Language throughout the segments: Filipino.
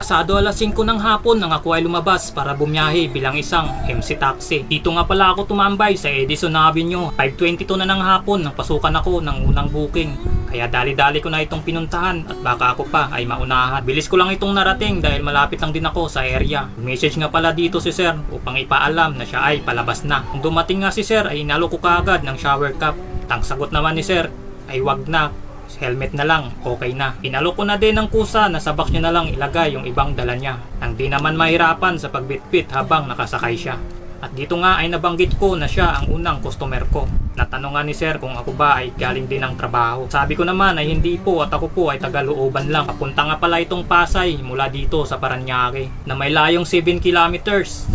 Pasado alas 5 ng hapon nang ako ay lumabas para bumiyahe bilang isang MC Taxi. Dito nga pala ako tumambay sa Edison Avenue. 5:22 na ng hapon nang pasukan ako ng unang booking. Kaya dali-dali ko na itong pinuntahan at baka ako pa ay maunahan. Bilis ko lang itong narating dahil malapit lang din ako sa area. Message nga pala dito si sir upang ipaalam na siya ay palabas na. Nung dumating nga si sir ay inalo ko kaagad ng shower cap. Ang sagot naman ni sir ay wag na. Helmet na lang, okay na. Inalo ko na din ng kusa na sa box niya na lang ilagay yung ibang dala niya. Nang di naman mahirapan sa pagbitbit habang nakasakay siya. At dito nga ay nabanggit ko na siya ang unang customer ko. Natanungan ni sir kung ako ba ay galing din ng trabaho. Sabi ko naman ay hindi po at ako po ay taga-Looban lang. Papunta nga pala itong Pasay mula dito sa Paranaque na may layong 7 kilometers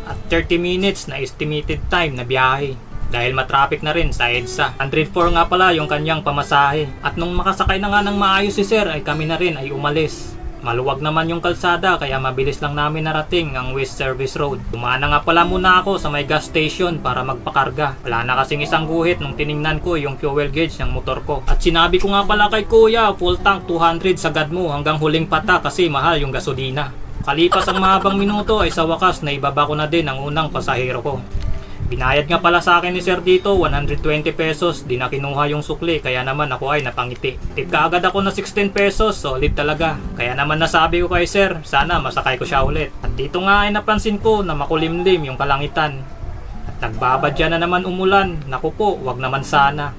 at 30 minutes na estimated time na biyahe. Dahil matraffic na rin sa EDSA. 104 nga pala yung kanyang pamasahe. At nung makasakay na nga ng maayos si sir ay kami na rin ay umalis. Maluwag naman yung kalsada kaya mabilis lang namin narating ang West Service Road. Dumaan na nga pala muna ako sa may gas station para magpakarga. Wala na kasing isang guhit nung tiningnan ko yung fuel gauge ng motor ko. At sinabi ko nga pala kay kuya, full tank 200 sagad mo hanggang huling pata kasi mahal yung gasolina. Kalipas ang mahabang minuto ay sa wakas na ibaba ko na din ang unang pasahero ko. Binayad nga pala sa akin ni sir dito 120 pesos, di na kinuha yung sukli kaya naman ako ay napangiti. Tip kaagad ako na 16 pesos, solid talaga. Kaya naman nasabi ko kay sir, sana masakay ko siya ulit. At dito nga ay napansin ko na makulimlim yung kalangitan. At nagbabadya na naman umulan, naku po, wag naman sana.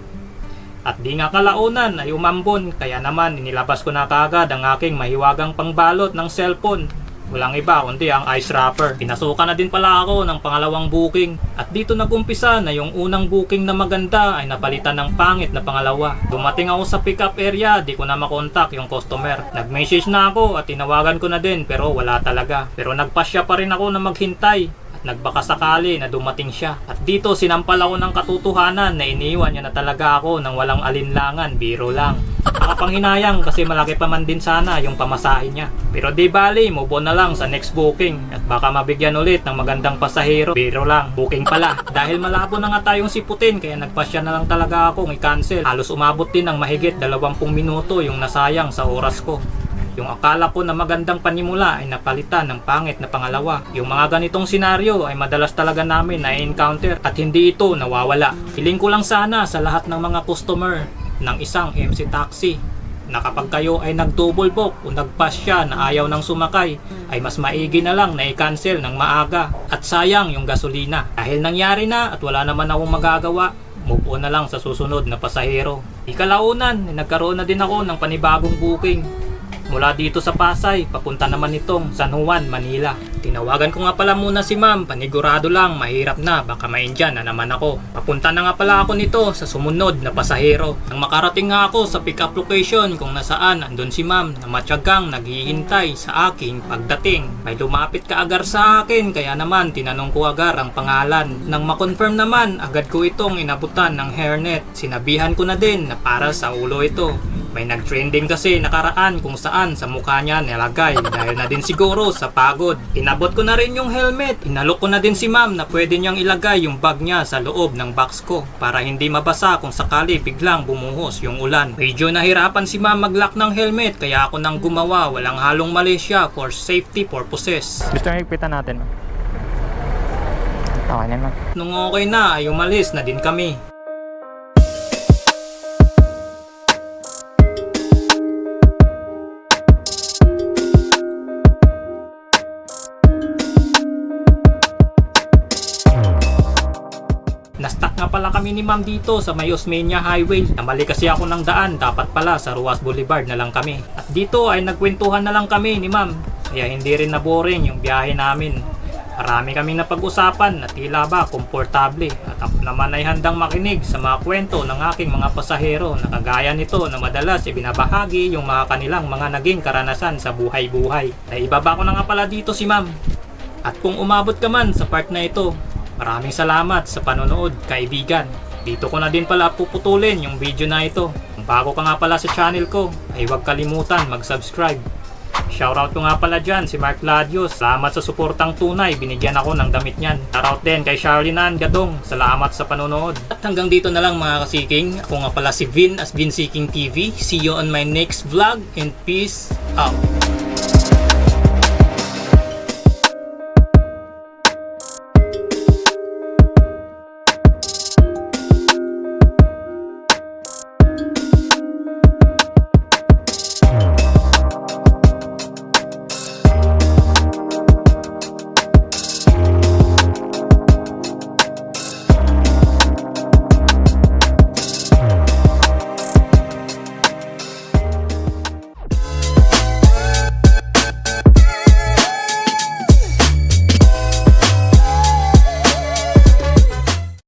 At di nga kalaunan ay umambon, kaya naman inilabas ko na kaagad ang aking mahiwagang pangbalot ng cellphone. Walang iba kundi ang ice wrapper. Pinasukan na din pala ako ng pangalawang booking. At dito nagumpisa na yung unang booking na maganda ay napalitan ng pangit na pangalawa. Dumating ako sa pick up area, di ko na makontak yung customer. Nag-message na ako at tinawagan ko na din pero wala talaga. Pero nagpasya pa rin ako na maghintay. Nagbaka sakali na dumating siya. At dito sinampal ako ng katotohanan na iniwan niya na talaga ako ng walang alinlangan, biro lang. Nakapanghinayang kasi malaki pa man din sana yung pamasahe niya. Pero di bali, move on na lang sa next booking. At baka mabigyan ulit ng magandang pasahero, biro lang, booking pala. Dahil malabo na nga tayong siputin kaya nagpasya na lang talaga akong i-cancel. Halos umabot din ng mahigit 20 minuto yung nasayang sa oras ko. Yung akala ko na magandang panimula ay napalitan ng pangit na pangalawa. Yung mga ganitong senaryo ay madalas talaga namin na-encounter at hindi ito nawawala. Feeling ko lang sana sa lahat ng mga customer ng isang MC Taxi na kapag kayo ay nag-double book o nagpasya na ayaw nang sumakay ay mas maigi na lang na i-cancel ng maaga at sayang yung gasolina. Dahil nangyari na at wala naman akong magagawa, move on na lang sa susunod na pasahero. Ikalaunan, nagkaroon na din ako ng panibagong booking. Mula dito sa Pasay, papunta naman itong San Juan, Manila. Tinawagan ko nga pala muna si ma'am, panigurado lang, mahirap na, baka ma-Indian na naman ako. Papunta na nga pala ako nito sa sumunod na pasahero. Nang makarating nga ako sa pick-up location kung nasaan, andun si ma'am na matyagang naghihintay sa aking pagdating. May lumapit ka agar sa akin, kaya naman tinanong ko agar ang pangalan. Nang makonfirm naman, agad ko itong inabutan ng hairnet. Sinabihan ko na din na para sa ulo ito. May nag-trending kasi nakaraan kung saan sa mukha niya nilagay dahil na din siguro sa pagod. Inabot ko na rin yung helmet. Inalok ko na din si ma'am na pwede niyang ilagay yung bag niya sa loob ng box ko para hindi mabasa kung sakali biglang bumuhos yung ulan. Medyo nahirapan si ma'am mag-lock ng helmet kaya ako nang gumawa, walang halong mali siya for safety purposes. Gusto nyo higpitan natin? Okay naman. Nung okay na ay umalis na din kami. Na-stuck nga pala kami ni ma'am dito sa may Osmeña Highway. Namali kasi ako ng daan, dapat pala sa Ruas Boulevard na lang kami. At dito ay nagkwentuhan na lang kami ni ma'am. Kaya hindi rin na boring yung biyahe namin. Marami kaming napag-usapan na tila ba komportable. At ako naman ay handang makinig sa mga kwento ng aking mga pasahero na kagaya nito na madalas ibinabahagi yung mga kanilang mga naging karanasan sa buhay-buhay. Naibaba ko na nga pala dito si ma'am. At kung umabot ka man sa part na ito, maraming salamat sa panonood, kaibigan. Dito ko na din pala puputulin yung video na ito. Kung bago ka nga pala sa channel ko, ay huwag kalimutan mag-subscribe. Shoutout ko nga pala dyan si Mark Ladios. Salamat sa suportang tunay, binigyan ako ng damit niyan. Shoutout din kay Charlinan Gadong. Salamat sa panonood. At hanggang dito na lang mga kasiking. Ako nga pala si Vin as Vin Seeking TV. See you on my next vlog and peace out.